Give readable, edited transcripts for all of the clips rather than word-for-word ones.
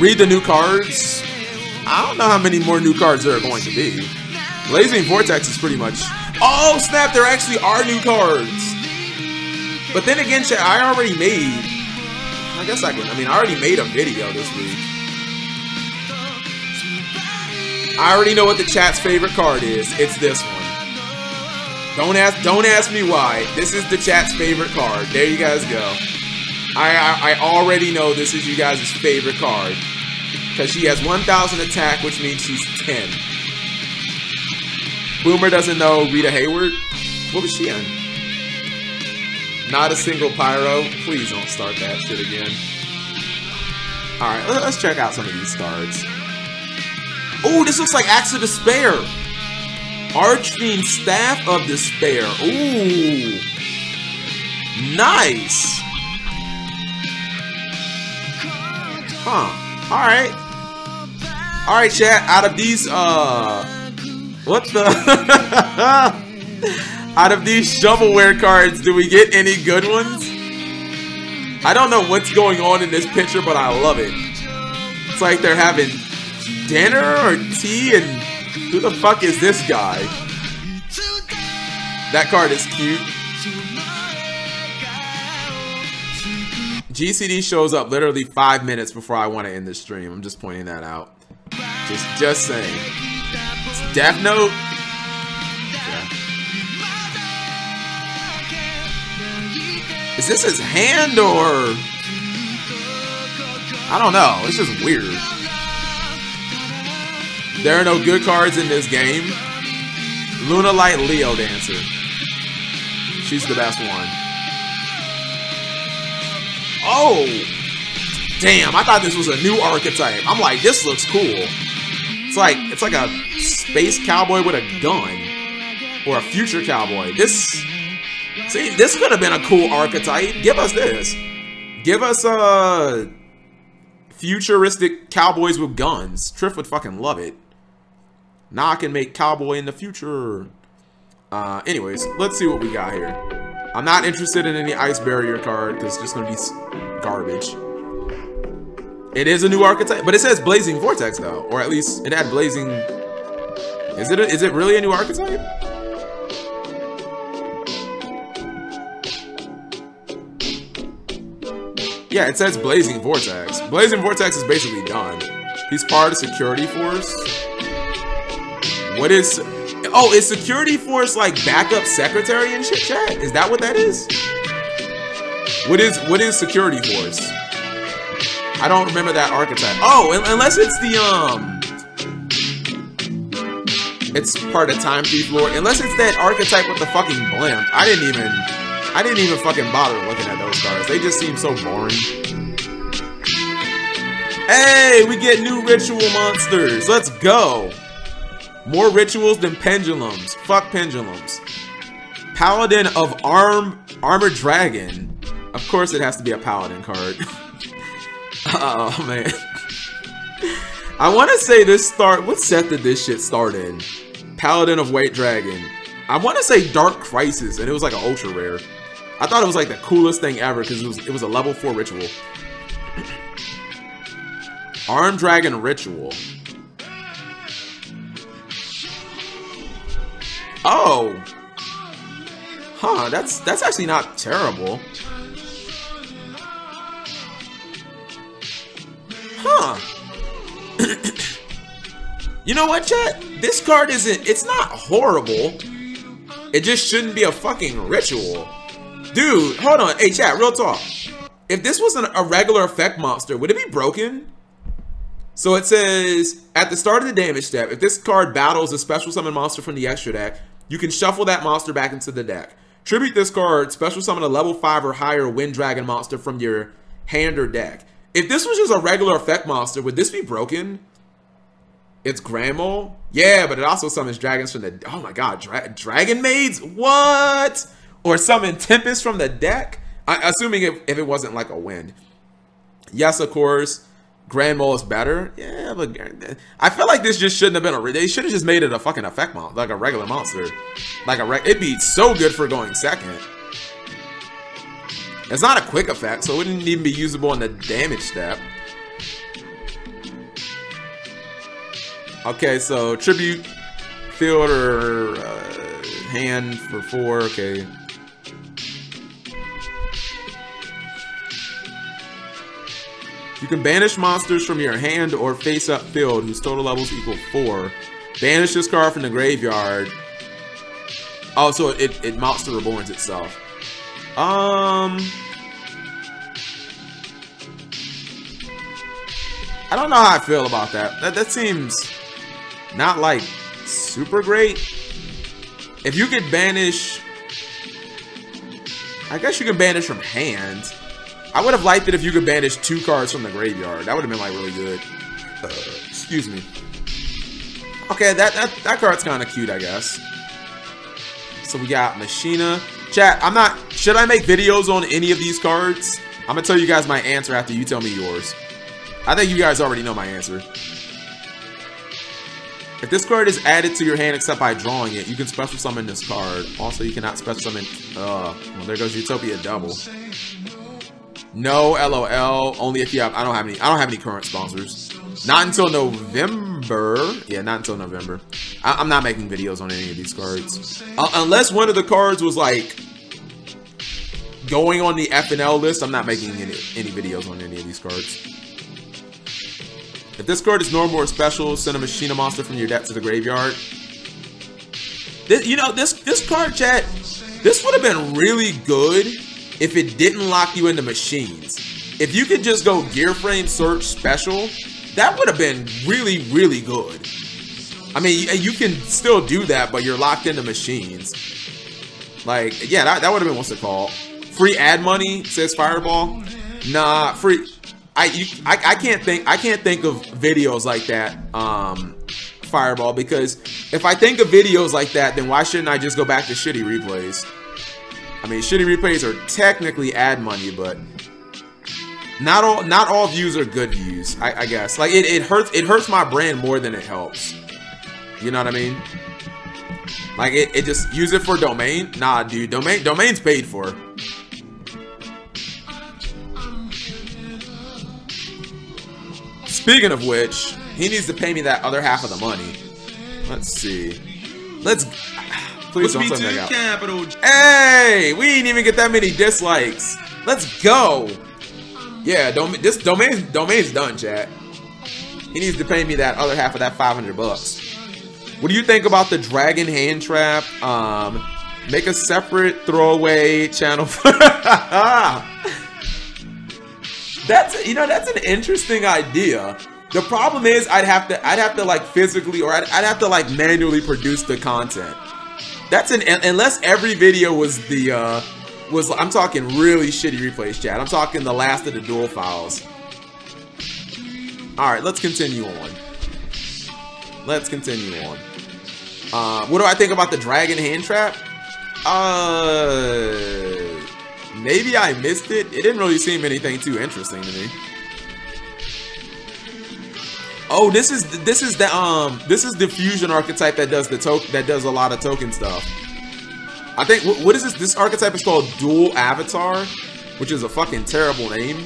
Read the new cards. I don't know how many more new cards there are going to be. Blazing Vortex is pretty much... Oh, snap, there actually are new cards. But then again, chat, I already made... I guess I already made a video this week. I already know what the chat's favorite card is. It's this one. Don't ask me why. This is the chat's favorite card. There you guys go. I already know this is you guys' favorite card. Because she has 1,000 attack, which means she's 10. Boomer doesn't know Rita Hayward. What was she in? Not a single pyro. Please don't start that shit again. Alright, let's check out some of these cards. Oh, this looks like Axe of Despair. Archfiend Staff of Despair. Ooh. Nice. Huh. Alright. Alright, chat. Out of these, what the? Out of these shovelware cards, do we get any good ones? I don't know what's going on in this picture, but I love it. It's like they're having dinner or tea, and who the fuck is this guy? That card is cute. GCD shows up literally 5 minutes before I want to end the stream. I'm just pointing that out. Just saying. It's Death Note. Yeah. Is this his hand or... I don't know. It's just weird. There are no good cards in this game. Luna Light Leo Dancer. She's the best one. Oh! Damn, I thought this was a new archetype. I'm like, this looks cool. It's like a space cowboy with a gun. Or a future cowboy. This could have been a cool archetype. Give us this. Give us futuristic cowboys with guns. Triff would fucking love it. Now I can make cowboy in the future. Anyways, let's see what we got here. I'm not interested in any ice barrier card because it's just gonna be garbage. It is a new archetype, but it says Blazing Vortex though, or at least it had Blazing. Is it really a new archetype? Yeah, it says Blazing Vortex. Blazing Vortex is basically done. He's part of Security Force. What is... Oh, is Security Force like backup secretary and shit, chat? Is that what that is? What is Security Force? I don't remember that archetype. Oh, unless it's the it's part of Time Thief Lord. Unless it's that archetype with the fucking blimp. I didn't even fucking bother looking at those cards. They just seem so boring. Hey, we get new ritual monsters. Let's go. More rituals than pendulums. Fuck pendulums. Paladin of Armored Dragon. Of course it has to be a paladin card. Oh man. I want to say this what set did this shit start in? Paladin of White Dragon. I want to say Dark Crisis, and it was like an ultra rare. I thought it was like the coolest thing ever because it was a level 4 ritual. Armed Dragon Ritual. Oh. Huh, that's actually not terrible. Huh. You know what, chat? This card it's not horrible. It just shouldn't be a fucking ritual. Dude, hold on. Hey, chat, real talk. If this wasn't a regular effect monster, would it be broken? So it says, at the start of the damage step, if this card battles a special summon monster from the extra deck, you can shuffle that monster back into the deck. Tribute this card, special summon a level 5 or higher Wind Dragon monster from your hand or deck. If this was just a regular effect monster, would this be broken? It's Grandma? Yeah, but it also summons dragons from the... Oh my god, Dragon Maids? What? Or summon Tempest from the deck? Assuming if it wasn't like a wind. Yes, of course. Grandma is better. Yeah, but I feel like this just shouldn't have been they should have just made it a fucking effect monster, like a regular monster. Like it'd be so good for going second. It's not a quick effect, so it wouldn't even be usable in the damage step. Okay, so tribute, field, or hand for 4. Okay. You can banish monsters from your hand or face-up field whose total levels equal 4. Banish this card from the graveyard. Oh, so it mounts to Reborns itself. I don't know how I feel about that. That seems not like super great. If you could banish, I guess you can banish from hand. I would have liked it if you could banish 2 cards from the graveyard. That would have been like really good. Excuse me. Okay, that card's kind of cute, I guess. So we got Machina. Chat, should I make videos on any of these cards? I'm gonna tell you guys my answer after you tell me yours. I think you guys already know my answer. If this card is added to your hand except by drawing it, you can special summon this card. Also, you cannot special summon. Well, there goes Utopia Double. No, LOL. Only if you have. I don't have any current sponsors. Not until November. Yeah, not until November. I'm not making videos on any of these cards. Unless one of the cards was like going on the FNL list, I'm not making any videos on any of these cards. If this card is normal or special, send a Machina monster from your deck to the graveyard. This card, chat, this would have been really good if it didn't lock you into machines. If you could just go Gear Frame Search Special, that would have been really, really good. I mean, you can still do that, but you're locked into machines. Like, yeah, that would have been, what's it called? Free ad money, says Fireball. Nah, free. I can't think of videos like that, Fireball, because if I think of videos like that, then why shouldn't I just go back to shitty replays? I mean, shitty replays are technically ad money, but not all views are good views. I guess like it hurts my brand more than it helps. You know what I mean? Like it just use it for domain. Nah, dude, domain's paid for. Speaking of which, he needs to pay me that other half of the money. Let's see. Please don't send that out. Hey, we didn't even get that many dislikes. Let's go. Yeah, this domain's done, chat. He needs to pay me that other half of that $500. What do you think about the dragon hand trap? Make a separate throwaway channel. That's an interesting idea. The problem is I'd have to like physically, or I'd have to like manually produce the content. Unless every video was I'm talking really shitty replays, chat. I'm talking the last of the dual files. All right, let's continue on. What do I think about the dragon hand trap? Maybe I missed it. It didn't really seem anything too interesting to me. Oh, this is the fusion archetype that does a lot of token stuff. I think what is this? This archetype is called Dual Avatar, which is a fucking terrible name.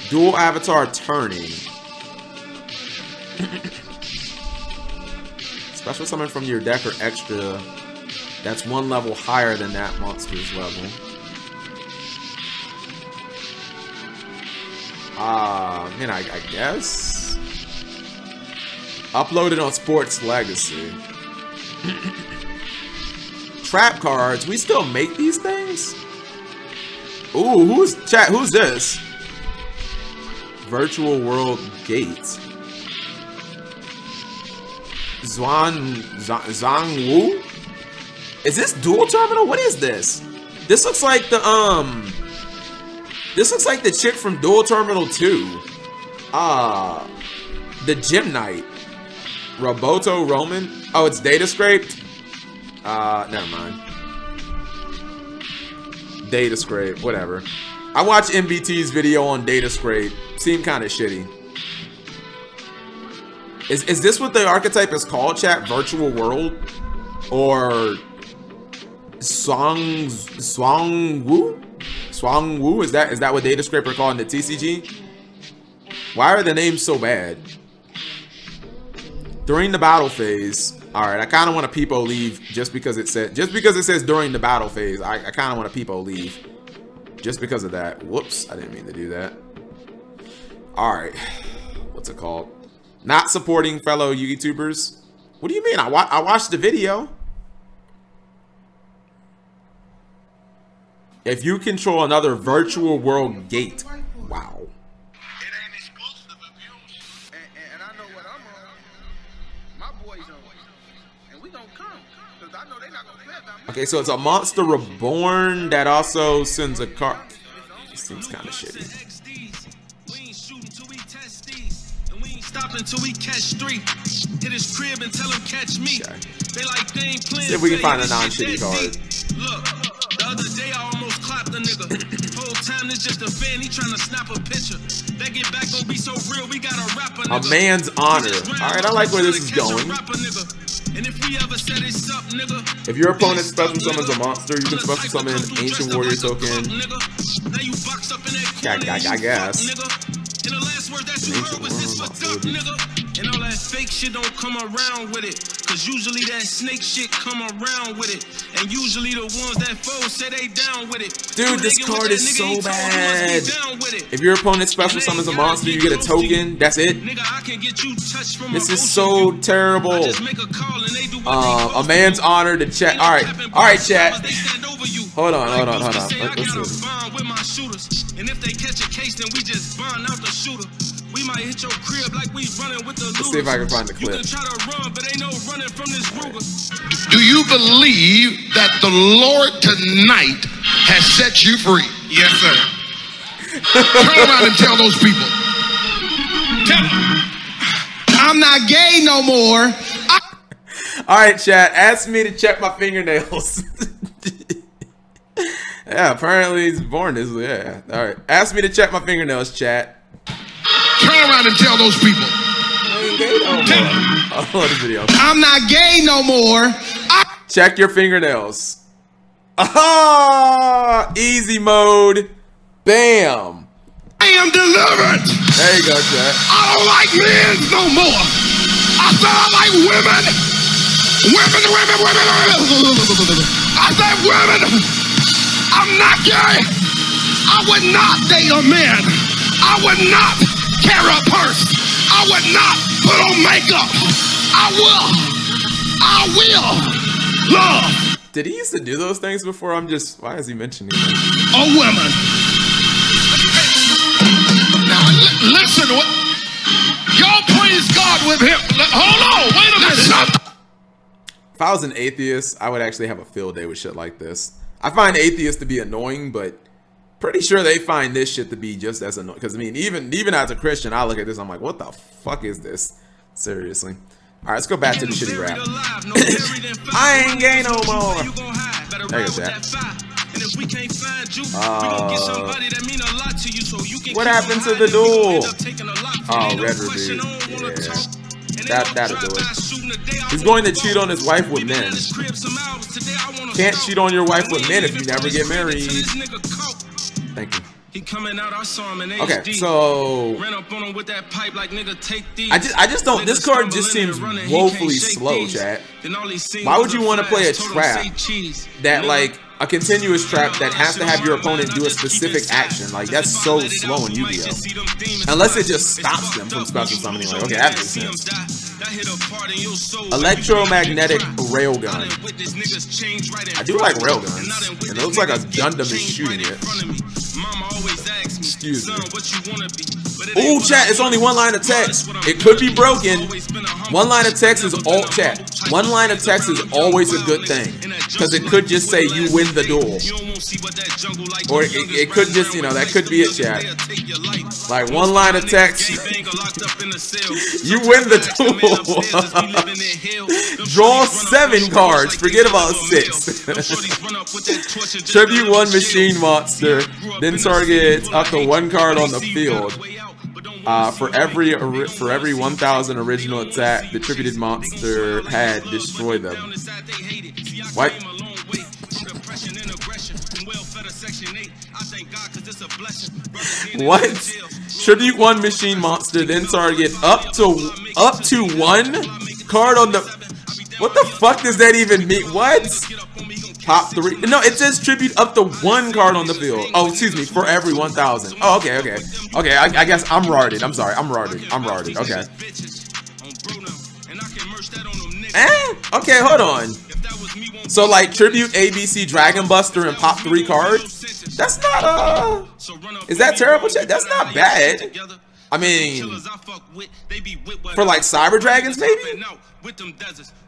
Dual Avatar Turning. Special summon from your deck or extra. That's 1 level higher than that monster's level. Man, I guess. Uploaded on Sports Legacy. Trap cards. We still make these things? Ooh, who's this? Virtual World Gate. Zhang Wu? Is this dual terminal? What is this? This looks like the chick from Dual Terminal 2. The Gym Knight. Roboto Roman. Oh, it's data scraped? Never mind. Data scrape, whatever. I watched MBT's video on data scrape. Seemed kind of shitty. Is this what the archetype is called, chat? Virtual World? Or Swangwu? Swangwu? Is that what data scraper called in the TCG? Why are the names so bad? During the battle phase. All right, I kind of want to peepo leave just because it says during the battle phase. I kind of want to peepo leave just because of that. Whoops, I didn't mean to do that. All right, what's it called? Not supporting fellow YouTubers. What do you mean? I watched the video. If you control another virtual world gate. Wow. Okay, so it's a monster reborn that also sends a car. This seems kind of shitty. Stop until we catch 3. Hit his crib and tell him catch me. Okay. They like they ain't playing. See if we can find a non-shitty card. Look, the other day I almost clapped a nigga. Whole time it's just a fan, he trying to snap a picture. That get back gon' be so real, we gotta rap a nigga. A man's honor. Alright, I like where this is going. And if we ever set this up, nigga. If your opponent special summons a monster, you can special summon an Ancient Warrior token. I guess. And the last word that you heard was this fucked up, nigga. And all that fake shit don't come around with it. Cause usually that snake shit come around with it. And usually the ones that foes say they down with it. Dude, this card is so bad. If your opponent special summons a monster, you get a token. That's it. This is so terrible. A man's honor to chat. Alright, chat. Hold on. Let's see. And if they catch a case, then we just burn out the shooter. We might hit your crib like we running with the looters. Let's see if I can find the clip. You can try to run, but ain't no running from this Ruger. Do you believe that the Lord tonight has set you free? Yes, sir. Turn around and tell those people. Tell them. I'm not gay no more. All right, chat. Ask me to check my fingernails. Yeah, apparently he's born this. Yeah. All right. Ask me to check my fingernails, chat. Turn around and tell those people. Oh, this video. I'm not gay no more. Check your fingernails. Ah, easy mode. Bam. I am delivered. There you go, chat. I don't like men no more. I said I like women. Women. I said women. I'm not gay. I would not date a man. I would not carry a purse. I would not put on makeup. I will love. Did he used to do those things before? Why is he mentioning that? A woman. Now listen, y'all praise God with him. Hold on, wait a minute. If I was an atheist, I would actually have a field day with shit like this. I find atheists to be annoying, but pretty sure they find this shit to be just as annoying. Because I mean, even as a Christian, I look at this, I'm like, what the fuck is this? Seriously. All right, let's go back to the shitty rap. I ain't gay no more. There you go, chat. What happened to the duel? Oh, Red Review. Yeah. That'll do it. He's going to cheat on his wife with men. Can't cheat on your wife with men if you never get married. Thank you. Okay, so I just don't. This card just seems woefully slow, chat. Why would you want to play a trap that, like, a continuous trap that has to have your opponent do a specific action? Like, that's so slow in Yu-Gi-Oh! Unless it just stops them from special summoning. Like, okay, that makes sense. Electromagnetic railgun. I do like railguns. And it looks like a Gundam is shooting it. Excuse me. Ooh, chat, it's only one line of text. It could be broken. One line of text is all chat. One line of text is always a good thing. Because it could just say you win the duel. Or it could just, you know, that could be it, chat. Like one line of text. You win the duel. Draw 7 cards. Forget about 6. Tribute 1 machine monster. Then target up to 1 card on the field. For every 1,000 original attack, the tributed monster had destroyed them. What? What? Tribute 1 machine monster, then target up to 1 Card on the... What the fuck does that even mean? What? Pop 3. No, it says tribute up to 1 card on the field. Oh, excuse me, for every 1,000. Oh, okay. Okay, I guess I'm retarded. I'm sorry, I'm retarded. Okay. Okay, hold on. So, like, tribute ABC Dragon Buster and pop 3 cards? That's not, is that terrible? That's not bad. I mean, for like Cyber Dragons, maybe? Do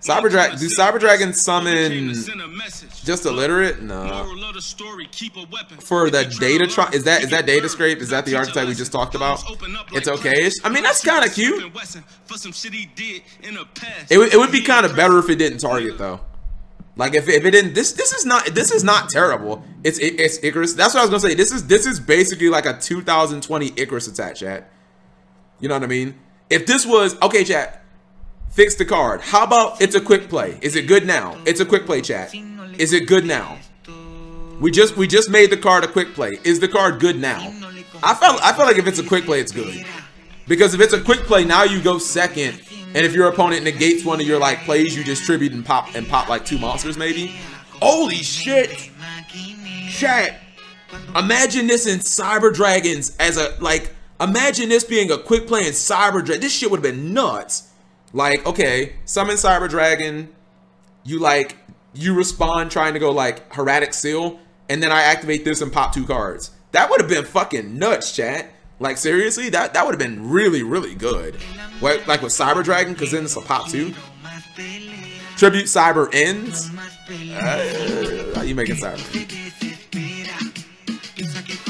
Cyber Dragons summon just illiterate? No. For the Datatron, is that Data Scrape? Is that the archetype we just talked about? It's okay-ish. I mean, that's kind of cute. It would be kind of better if it didn't target though. Like if it didn't, this is not terrible. It's Icarus. That's what I was gonna say. This is basically like a 2020 Icarus attack, chat. You know what I mean? If this was okay, chat, fix the card. How about it's a quick play? Is it good now? It's a quick play, chat. Is it good now? We just made the card a quick play. Is the card good now? I feel like if it's a quick play, it's good. Because if it's a quick play, now you go second. And if your opponent negates one of your like plays, you just tribute and pop like 2 monsters maybe. Holy shit! Chat. Imagine this in Cyber Dragons as a like. Imagine this being a quick play in Cyber Dragon. This shit would have been nuts. Like, okay, summon Cyber Dragon. You respond trying to go like Hieratic Seal, and then I activate this and pop 2 cards. That would have been fucking nuts, chat. Like seriously, that would have been really, really good. What, like with Cyber Dragon, because then it's a pop 2. Tribute Cyber ends. How you making Cyber?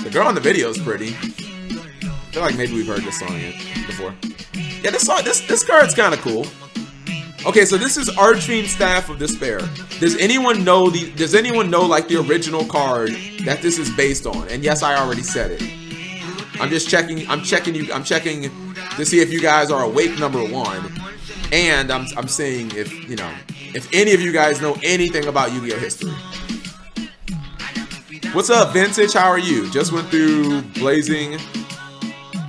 The girl in the video is pretty. I feel like maybe we've heard this song before. Yeah, this card's kind of cool. Okay, so this is Archfiend Staff of Despair. Does anyone know like the original card that this is based on? And yes, I already said it. I'm just checking. I'm checking to see if you guys are awake. Number 1, and I'm seeing if any of you guys know anything about Yu-Gi-Oh history. What's up, Vintage? How are you? Just went through Blazing.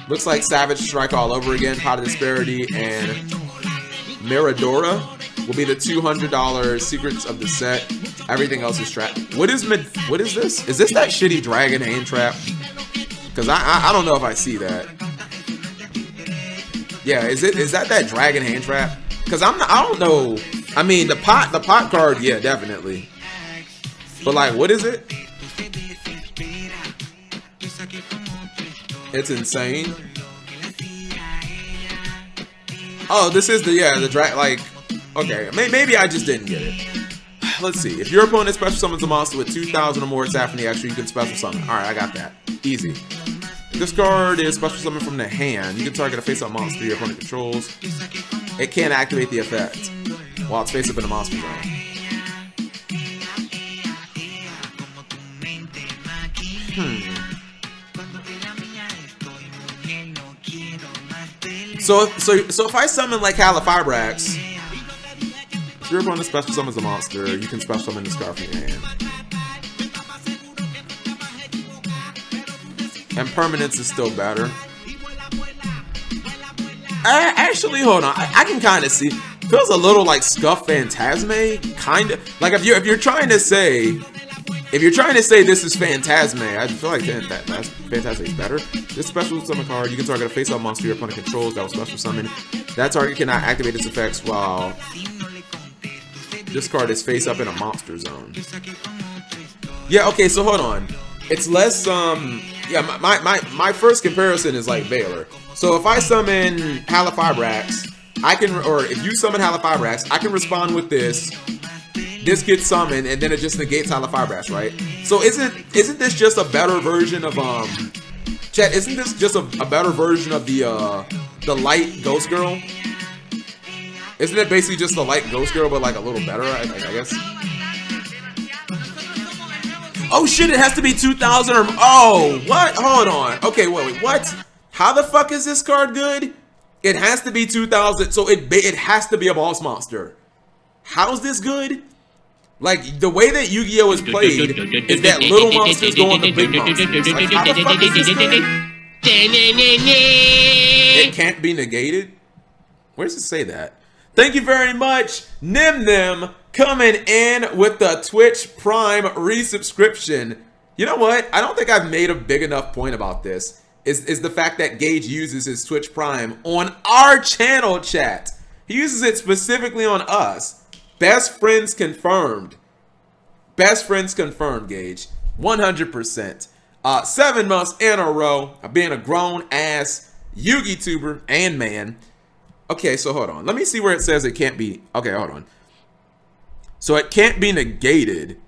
Looks like Savage Strike all over again. Pot of Disparity and Miradora will be the $200 secrets of the set. Everything else is trapped. What is this? Is this that shitty Dragon Hand Trap? Because I don't know if I see that. Yeah, is that Dragon Hand Trap? Because I don't know. I mean the pot card, yeah, definitely. But like, what is it? It's insane. Oh, this is the drag. Like, okay, maybe I just didn't get it. Let's see. If your opponent special summons a monster with 2,000 or more attack from the extra, you can special summon. All right, I got that. Easy. This card is special summon from the hand. You can target a face-up monster your opponent controls. It can't activate the effect while it's face-up in the monster zone. So if I summon like Halifabrax, if your opponent special summons a monster, you can special summon this card from your hand. And permanence is still better. Actually, hold on. I can kind of see. Feels a little like Scuff Phantasme, kind of. Like if you're trying to say this is Phantasme, I feel like Phantasme is better. This special summon card, you can target a face-up monster your opponent controls that will special summon. That target cannot activate its effects while this card is face-up in a monster zone. Yeah, okay, so hold on. It's less, yeah, my first comparison is like Valor. So if I summon Halifabrax, or if you summon Halifabrax, I can respond with this. This gets summoned, and then it just negates Halifabrax, right? So isn't this just a better version of chat? Isn't this just a better version of the light Ghost Girl? Isn't it basically just the light Ghost Girl, but like a little better? I guess. Oh shit! It has to be 2,000 or oh what? Hold on. Okay, wait, what? How the fuck is this card good? It has to be 2,000, so it has to be a boss monster. How's this good? Like, the way that Yu-Gi-Oh! Is played is that little monsters go on the big monsters. Like, how the fuck is this good? It can't be negated? Where does it say that? Thank you very much, Nim Nim, coming in with the Twitch Prime resubscription. You know what? I don't think I've made a big enough point about this. Is the fact that Gage uses his Twitch Prime on our channel, chat. He uses it specifically on us. Best friends confirmed. Best friends confirmed, Gage. 100%. 7 months in a row of being a grown-ass Yugi tuber and man. Okay, so hold on. Let me see where it says it can't be. Okay, hold on. So it can't be negated.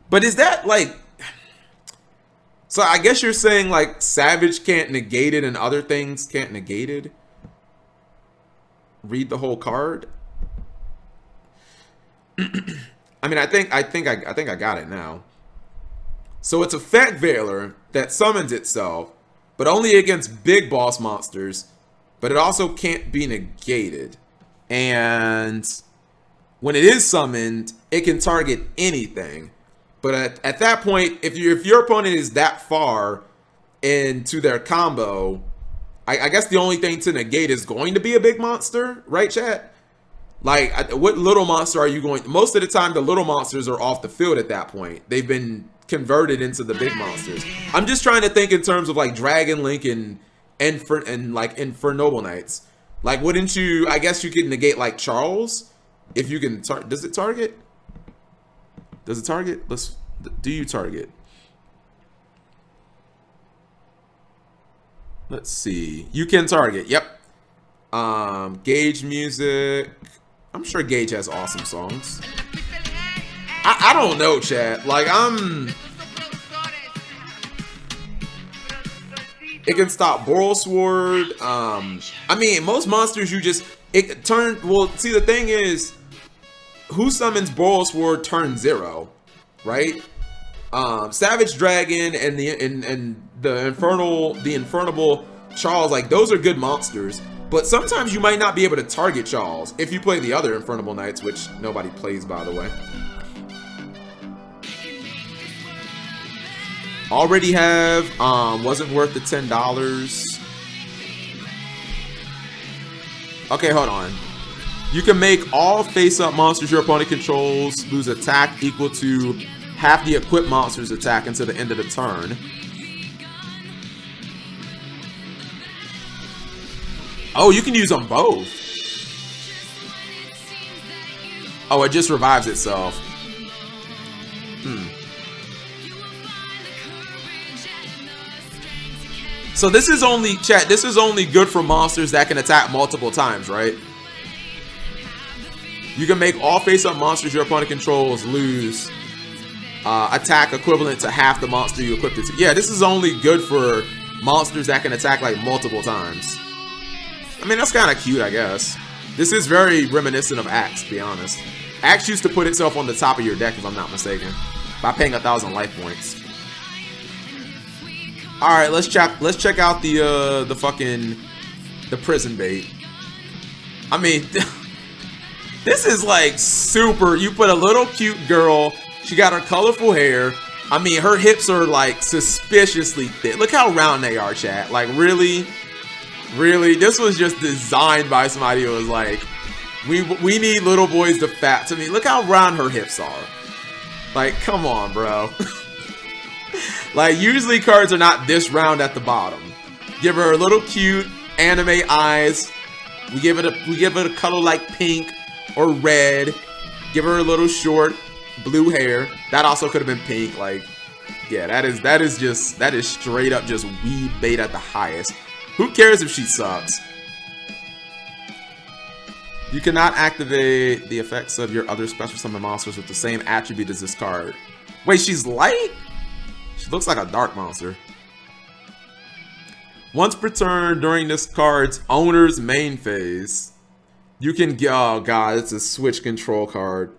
But is that like... So I guess you're saying like Savage can't negate it and other things can't negate it? Read the whole card? I mean, I think I got it now. So it's Effect Veiler that summons itself, but only against big boss monsters, but it also can't be negated. And when it is summoned, it can target anything. But at that point, if your opponent is that far into their combo, I guess the only thing to negate is going to be a big monster, right, chat? Like, what little monster are you going... Most of the time, the little monsters are off the field at that point. They've been converted into the big monsters. I'm just trying to think in terms of, like, Dragon Link and like, Infernoble Knights. Like, wouldn't you... I guess you could negate, like, Charles? If you can... Does it target? Does it target? Do you target? Let's see. You can target. Yep. Gage music. I'm sure Gage has awesome songs. I don't know, chat. Like, it can stop Boral Sword. I mean, most monsters you just... Well, see, the thing is... Who summons Boral Sword turn 0, right? Savage Dragon and the Infernable Charles, like those are good monsters. But sometimes you might not be able to target Charles if you play the other Infernable Knights, which nobody plays, by the way. Already have, wasn't worth the $10. Okay, hold on. You can make all face-up monsters your opponent controls lose attack equal to half the equipped monster's attack until the end of the turn. Oh, you can use them both. Oh, it just revives itself. So this is only, chat, this is only good for monsters that can attack multiple times, right? You can make all face-up monsters your opponent controls lose attack equivalent to half the monster you equipped it to. Yeah, this is only good for monsters that can attack like multiple times. I mean, that's kind of cute, I guess. This is very reminiscent of Axe, to be honest. Axe used to put itself on the top of your deck, if I'm not mistaken, by paying 1,000 life points. All right, let's check out the prison bait. I mean, this is like super. You put a little cute girl. She got her colorful hair. I mean, her hips are like suspiciously thick. Look how round they are, chat. Like, really? Really? This was just designed by somebody who was like, we need little boys to fat to me. Look how round her hips are. Like, come on, bro. Like, usually cards are not this round at the bottom. Give her a little cute anime eyes. We give it a color like pink or red. Give her a little short blue hair. That also could have been pink. Like, yeah, that is straight up just weeb bait at the highest. Who cares if she sucks? You cannot activate the effects of your other special summon monsters with the same attribute as this card. Wait, she's light? She looks like a dark monster. Once per turn during this card's owner's main phase, you can get... Oh god, it's a switch control card.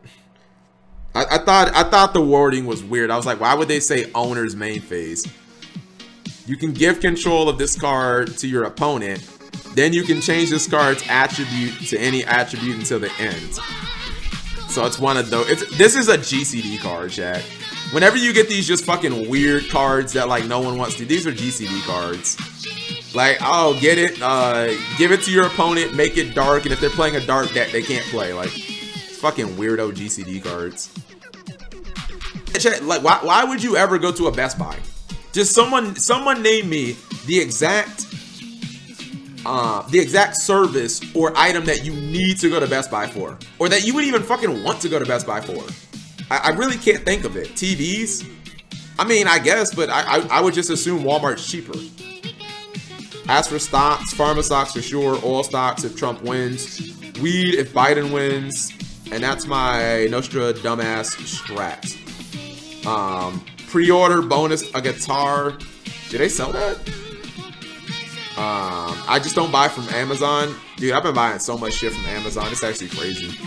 I thought the wording was weird. I was like, why would they say owner's main phase? You can give control of this card to your opponent. Then you can change this card's attribute to any attribute until the end. So it's one of those. This is a GCD card, chat. Whenever you get these just fucking weird cards that like no one wants to, these are GCD cards. Like, oh, get it, give it to your opponent, make it dark, and if they're playing a dark deck, they can't play. Like, fucking weirdo GCD cards. Like, why would you ever go to a Best Buy? Just someone name me the exact service or item that you need to go to Best Buy for, or that you would even fucking want to go to Best Buy for. I really can't think of it. TVs? I mean, I guess, but I would just assume Walmart's cheaper. As for stocks, pharma stocks for sure, oil stocks if Trump wins, weed if Biden wins, and that's my Nostra dumbass strat. Pre-order bonus a guitar. Do they sell that? I just don't buy from Amazon. Dude, I've been buying so much shit from Amazon. It's actually crazy.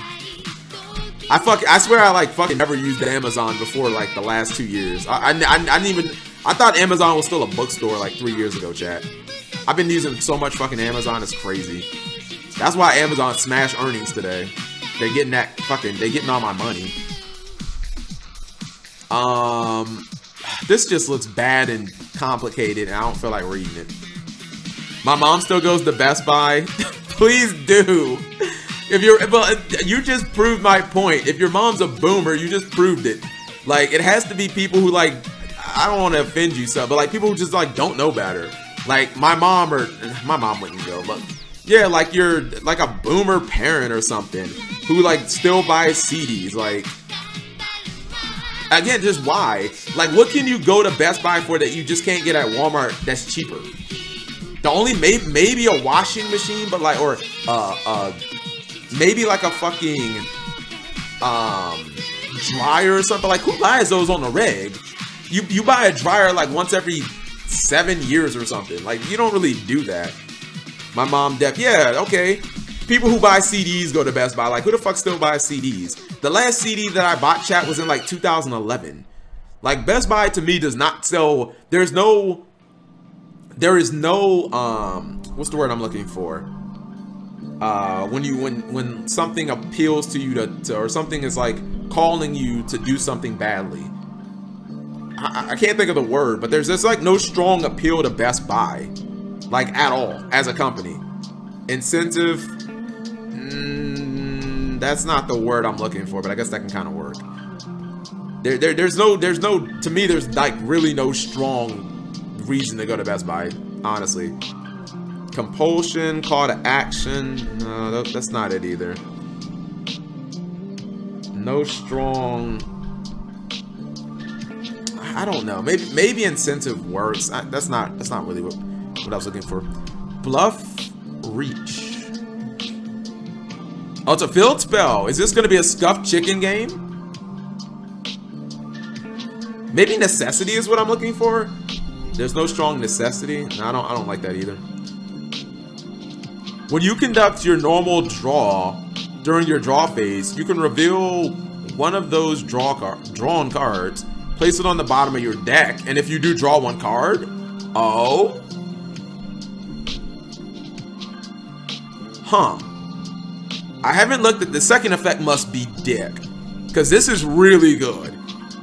I swear I like fucking never used Amazon before like the last 2 years. I didn't even, I thought Amazon was still a bookstore like 3 years ago, chat. I've been using so much fucking Amazon, it's crazy. That's why Amazon smashed earnings today. They're getting that fucking, they're getting all my money. This just looks bad and complicated, and I don't feel like reading it. My mom still goes to Best Buy. Please do. If you're, well, you just proved my point. If your mom's a boomer, you just proved it. Like, it has to be people who, like, I don't want to offend you, so, but like people who just like don't know better. Like my mom, or my mom wouldn't go, but yeah, like you're like a boomer parent or something who like still buys CDs. Like, again, just why? Like, what can you go to Best Buy for that you just can't get at Walmart that's cheaper? The only maybe a washing machine, but like, or maybe like a fucking dryer or something. Like, who buys those on the reg? You buy a dryer like once every 7 years or something. Like, you don't really do that. My mom, yeah, okay. People who buy CDs go to Best Buy. Like, who the fuck still buys CDs? The last CD that I bought, chat, was in like 2011. Like, Best Buy to me does not sell. There is no what's the word I'm looking for? When something appeals to you to or something is like calling you to do something badly. I can't think of the word, but there's like no strong appeal to Best Buy, like at all as a company. Incentive, that's not the word I'm looking for, but I guess that can kind of work. There's no, to me, there's like really no strong reason to go to Best Buy, honestly. Compulsion, call to action, no, that's not it either. No strong, I don't know. Maybe incentive works. That's not really what I was looking for. Bluff reach. Oh, it's a field spell. Is this gonna be a scuffed chicken game? Maybe necessity is what I'm looking for. There's no strong necessity. No, I don't like that either. When you conduct your normal draw during your draw phase, you can reveal one of those drawn cards. Place it on the bottom of your deck, and if you do draw one card, oh, huh. I haven't looked at the second effect. Must be dick, because this is really good.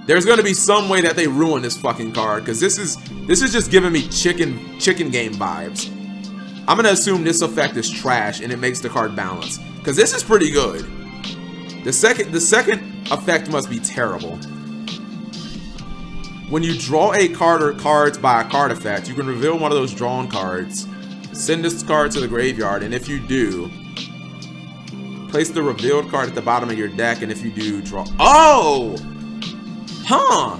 There's gonna be some way that they ruin this fucking card, because this is just giving me chicken game vibes. I'm gonna assume this effect is trash and it makes the card balance, because this is pretty good. The second effect must be terrible. When you draw a card or cards by a card effect, you can reveal one of those drawn cards. Send this card to the graveyard, and if you do, place the revealed card at the bottom of your deck, and if you do, draw. Oh! Huh!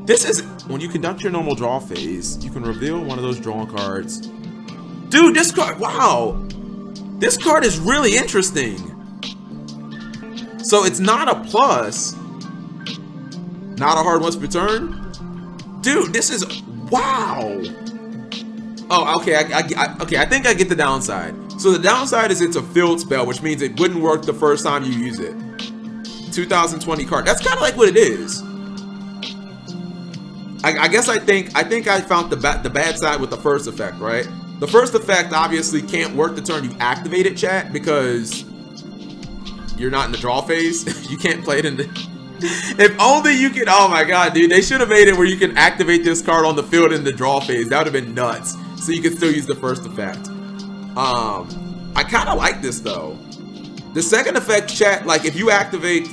This is, when you conduct your normal draw phase, you can reveal one of those drawn cards. Dude, this card, wow! This card is really interesting. So it's not a plus. Not a hard once per turn? Dude, this is, wow! Oh, okay, okay, I think I get the downside. So the downside is it's a field spell, which means it wouldn't work the first time you use it. 2020 card. That's kind of like what it is. I guess I think I found the bad side with the first effect, right? The first effect obviously can't work the turn you activate it, chat, because you're not in the draw phase. You can't play it in the... If only you could, oh my god, dude. They should have made it where you can activate this card on the field in the draw phase. That would have been nuts. So you can still use the first effect. I kind of like this though. The second effect, chat, like if you activate,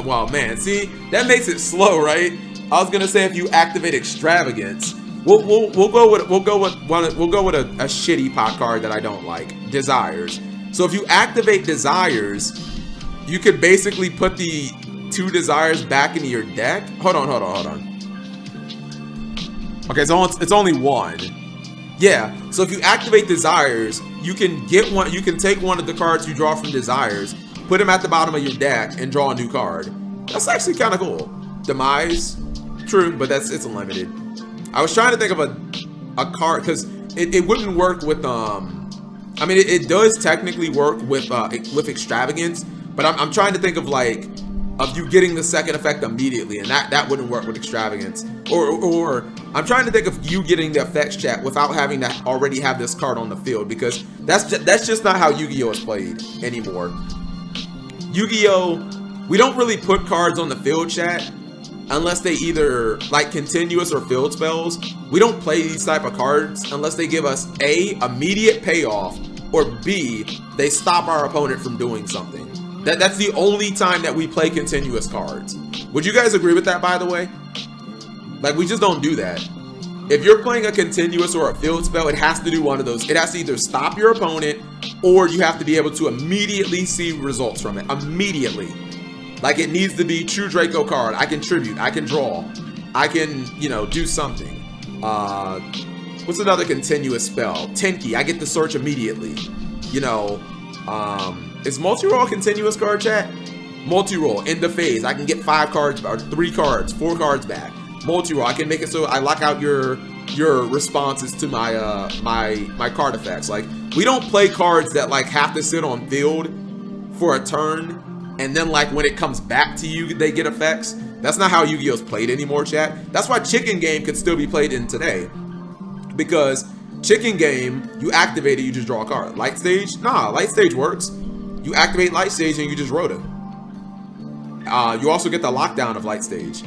well man, see, that makes it slow, right? I was gonna say if you activate Extravagance. We'll go with a shitty pot card that I don't like. Desires. So if you activate Desires, you could basically put the 2 Desires back into your deck. Hold on. Okay, so it's only 1. Yeah. So if you activate Desires, you can get one. You can take one of the cards you draw from Desires, put them at the bottom of your deck, and draw a new card. That's actually kind of cool. Demise, true, but it's limited. I was trying to think of a card because it wouldn't work with I mean it does technically work with Extravagance, but I'm trying to think of like you getting the second effect immediately, and that wouldn't work with Extravagance. Or I'm trying to think of you getting the effects, chat, without having to already have this card on the field, because that's just not how Yu-Gi-Oh is played anymore. Yu-Gi-Oh, we don't really put cards on the field, chat, unless they either like continuous or field spells. We don't play these type of cards unless they give us A, immediate payoff, or B, they stop our opponent from doing something. That's the only time that we play continuous cards. Would you guys agree with that, by the way? Like, we just don't do that. If you're playing a continuous or a field spell, it has to do one of those. It has to either stop your opponent, or you have to be able to immediately see results from it. Immediately. Like, it needs to be True Draco card. I can tribute. I can draw. I can, you know, do something. What's another continuous spell? Tenki. I get to search immediately. You know, is multi-roll a continuous card, chat? Multi-roll. End of phase. I can get 5 cards, or 3 cards, 4 cards back. Multi-roll. I can make it so I lock out your responses to my my card effects. Like, we don't play cards that like have to sit on field for a turn, and then like when it comes back to you, they get effects. That's not how Yu-Gi-Oh's played anymore, chat. That's why Chicken Game could still be played in today. Because Chicken Game, you activate it, you just draw a card. Light Stage? Nah, Light Stage works. You activate Light Stage and you just wrote it. You also get the lockdown of Light Stage.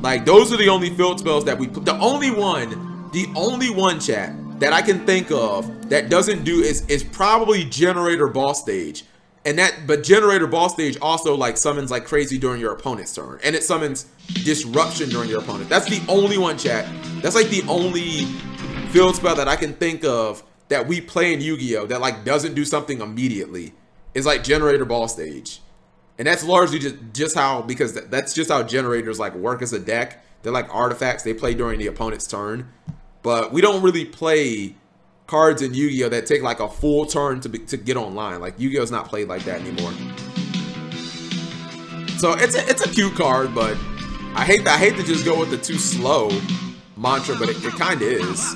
Like, those are the only field spells that we put. The only one, chat, that I can think of that doesn't do is probably Generator Boss Stage. But Generator Boss Stage also like summons like crazy during your opponent's turn, and it summons Disruption during your opponent. That's the only one, chat. That's like the only field spell that I can think of that we play in Yu-Gi-Oh that like doesn't do something immediately. Is like Generator Boss Stage, and that's largely just how, because that's just how generators like work as a deck. They're like artifacts. They play during the opponent's turn, but we don't really play cards in Yu-Gi-Oh that take like a full turn to get online. Like, Yu-Gi-Oh's not played like that anymore. So it's a cute card, but I hate to just go with the too slow mantra, but it kind of is.